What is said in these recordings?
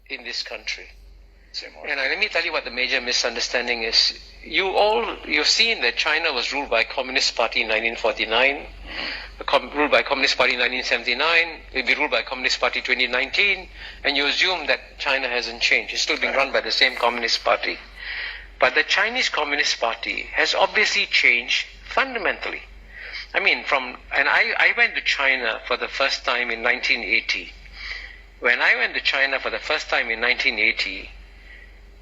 in this country. And let me tell you what the major misunderstanding is. You've seen that China was ruled by Communist Party in 1949, ruled by Communist Party in 1979, will be ruled by Communist Party 2019, and you assume that China hasn't changed. It's still being run by the same Communist Party. But the Chinese Communist Party has obviously changed fundamentally. I mean, I went to China for the first time in 1980. When I went to China for the first time in 1980,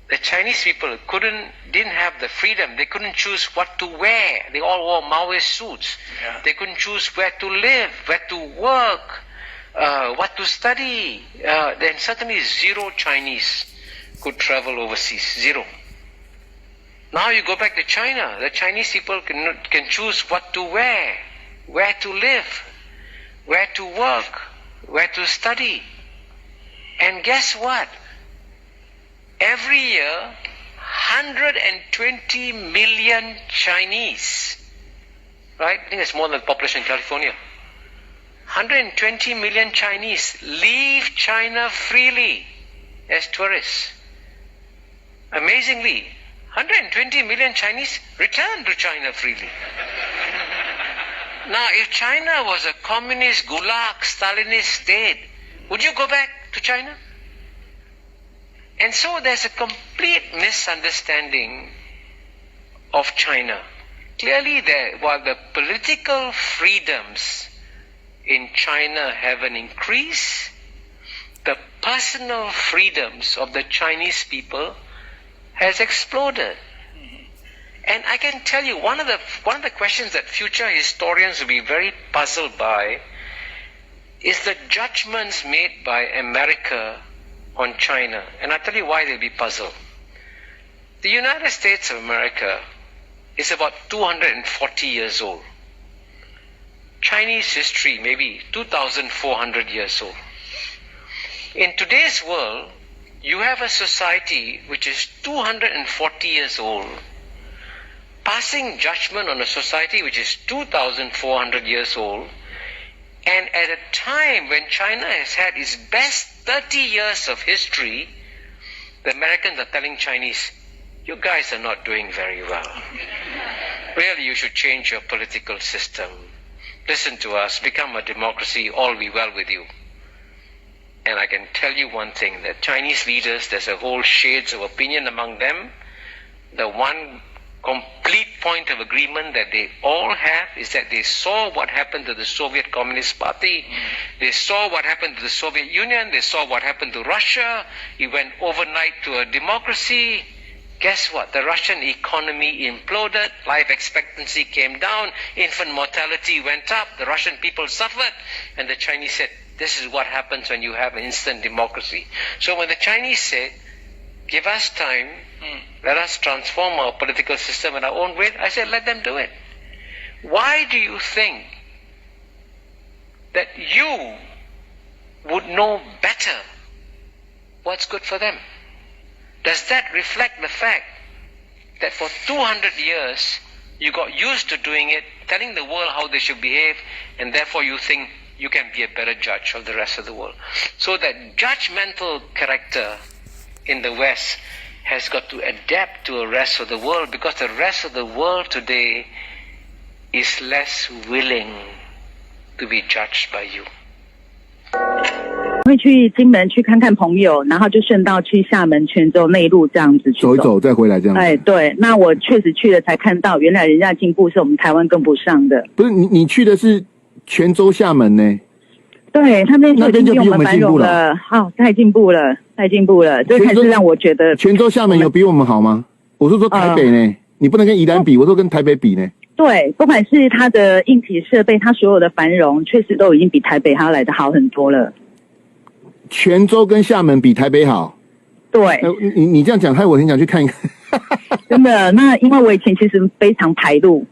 the Chinese people didn't have the freedom. They couldn't choose what to wear. They all wore Maoist suits. Yeah. They couldn't choose where to live, where to work, what to study. Then certainly zero Chinese could travel overseas. Zero. Now you go back to China. The Chinese people can choose what to wear, where to live, where to work, where to study. And guess what? Every year, 120 million Chinese, right? I think it's more than the population in California. 120 million Chinese leave China freely as tourists. Amazingly, 120 million Chinese return to China freely. Now, if China was a communist, gulag, Stalinist state, would you go back to China? And so there's a complete misunderstanding of China. Clearly, while the political freedoms in China have an increase, the personal freedoms of the Chinese people has exploded. And I can tell you, one of the questions that future historians will be very puzzled by is the judgments made by America on China. And I'll tell you why they'll be puzzled. The United States of America is about 240 years old. Chinese history maybe 2,400 years old. In today's world, you have a society which is 240 years old, passing judgment on a society which is 2,400 years old, and at a time when China has had its best 30 years of history, the Americans are telling Chinese, you guys are not doing very well. Really, you should change your political system. Listen to us, become a democracy, all will be well with you. And I can tell you one thing, that Chinese leaders, there's a whole shades of opinion among them. The one complete point of agreement that they all have is that they saw what happened to the Soviet Communist Party. They saw what happened to the Soviet Union. They saw what happened to Russia. It went overnight to a democracy. Guess what? The Russian economy imploded. Life expectancy came down. Infant mortality went up. The Russian people suffered. And the Chinese said, this is what happens when you have an instant democracy. So when the Chinese said, give us time, let us transform our political system in our own way, I said, let them do it. Why do you think that you would know better what's good for them? Does that reflect the fact that for 200 years you got used to doing it, telling the world how they should behave, and therefore you think you can be a better judge of the rest of the world? So that judgmental character in the West has got to adapt to the rest of the world, because the rest of the world today is less willing to be judged by you. 会去金门去看看朋友，然后就顺道去厦门、泉州内陆这样子去走一走，再回来这样子。哎，对，那我确实去了才看到，原来人家进步是我们台湾跟不上的。不是你去的是泉州、厦门呢？对，他们那边就比我们繁荣了，好，太进步了，太进步了，这才是让我觉得。泉州、厦门有比我们好吗？我是说台北呢，你不能跟宜兰比，我说跟台北比呢。对，不管是它的硬体设备，它所有的繁荣，确实都已经比台北还要来得好很多了。泉州跟厦门比台北好。对，你这样讲，害我很想去看一看。真的，那因为我以前其实非常排路。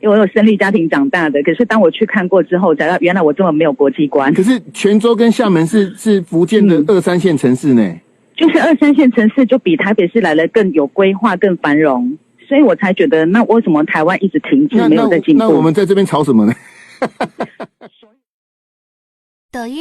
因为我有生力家庭长大的，可是当我去看过之后，才知道原来我这么没有国际观。可是泉州跟厦门是福建的2、3线城市呢。就是2、3线城市就比台北市来的更有规划、更繁荣，所以我才觉得，那为什么台湾一直停滞，没有在进步？那我们在这边吵什么呢？抖音。